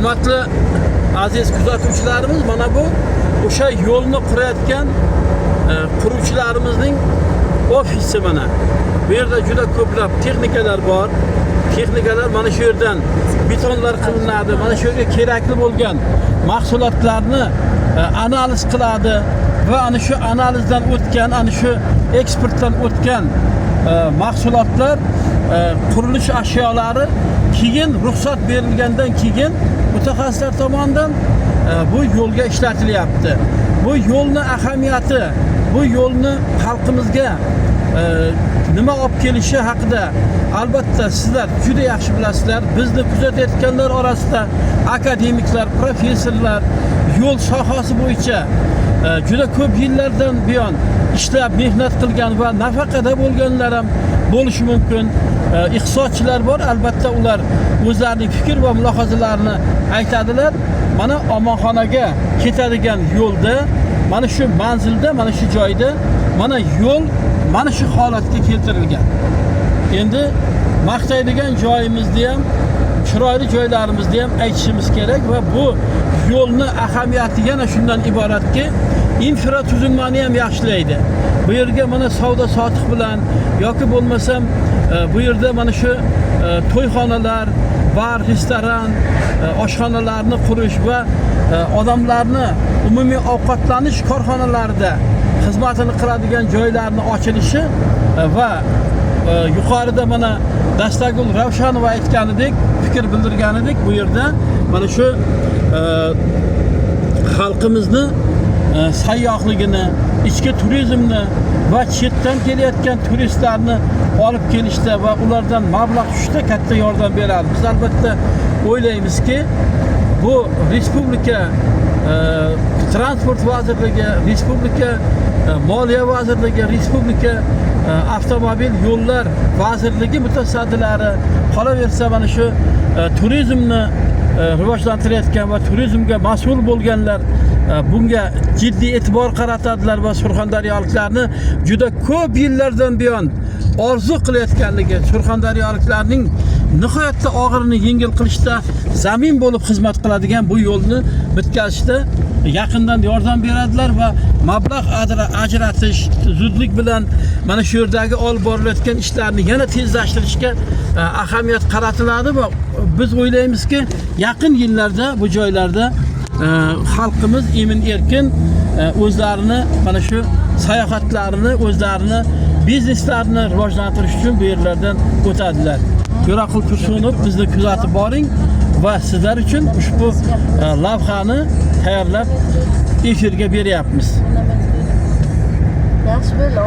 Hurmatli aziz kuzatuvchilarimiz, mana bu o'sha yo'lni qurayotgan quruvchilarimizning ofisi mana. Bu yerda juda ko'plab texnikalar bor. Texnikalar mana shu yerdan betonlar qilinadi. Mana shu yerga kerakli bo'lgan mahsulotlarni analiz qiladi va ana shu analizdan o'tgan, ana shu eksportdan o'tgan mahsulotlar, qurilish ashyolari keyin ruxsat berilgandan keyin mutaxassislar tomonidan bu yo'lga ishlatilyapti. Bu yo'lni ahamiyati, bu yo'lni xalqimizga nima olib kelishi haqida albatta sizlar juda yaxshi bilasizlar. Bizni kuzatayotganlar orasida akademiklar, professorlar, yo'l sohasi bo'yicha juda ko'p yillardan buyon ishlab mehnat qilgan va nafaqada bo'lganlar ham bo'lishi mumkin. Iqtisodchilar bor, albatta ular o'zlarining fikr va mulohazalarini aytadilar. Mana Omonxonaga ketadigan yo'lda, mana shu manzilda, mana shu joyda mana yo'l mana shu holatga keltirilgan. Endi maqtaydigan joyimizni ham, chiroyli joylarimizni ham aytishimiz kerak va bu yo'lni ahamiyati yana shundan iboratki, infratuzilmani ham yaxshilaydi. Bu yerga mana savdo sotiq bilan yoki bo'lmasam bu yerda mana shu to'yxonalar, bar, restoran, oshxonalarni qurish va odamlarni umumiy ovqatlanish korxonalarida xizmatini qiladigan joylarni ochilishi va yuqorida mana Dastagul Ravshanova aytganidek, fikr bildirganidek, bu yerda mana shu xalqimizni sayyohligini, ichki turizmni va chetdan kelayotgan turistlarni olib kelishda va ulardan mablag' tushishda katta yordam beradi. Biz albatta o'ylaymizki, bu respublika transport vazirligi, respublika moliya vazirligi, respublika avtomobil yo'llar vazirligi mutasaddilari, qolaversa mana shu turizmni rivojlantirayotgan va turizmga mas'ul bo'lganlar bunga jiddiy e'tibor qaratadilar va surxondaryoliklarni juda ko'p yillardan buyon orzu qilayotganligi, surxondaryoliklarning nihoyatda og'irini yengil qilishda zamin bo'lib xizmat qiladigan bu yo'lni bitkazishda yaqindan yordam beradilar va mablag' ajratish, zudlik bilan mana shu yerdagi olib borilayotgan ishlarni yana tezlashtirishga ahamiyat qaratiladi va biz o'ylaymizki, yaqin yillarda bu joylarda xalqimiz emin-erkin o'zlarini mana shu sayohatlarini, o'zlarini bizneslarini rivojlantirish uchun bu yerlardan o'tadilar. Jo'raqul Tursunov, bizni kuzatib boring va sizlar uchun ushbu lavhani tayyorlab efirga beryapmiz. Yaxshi bo'ldi.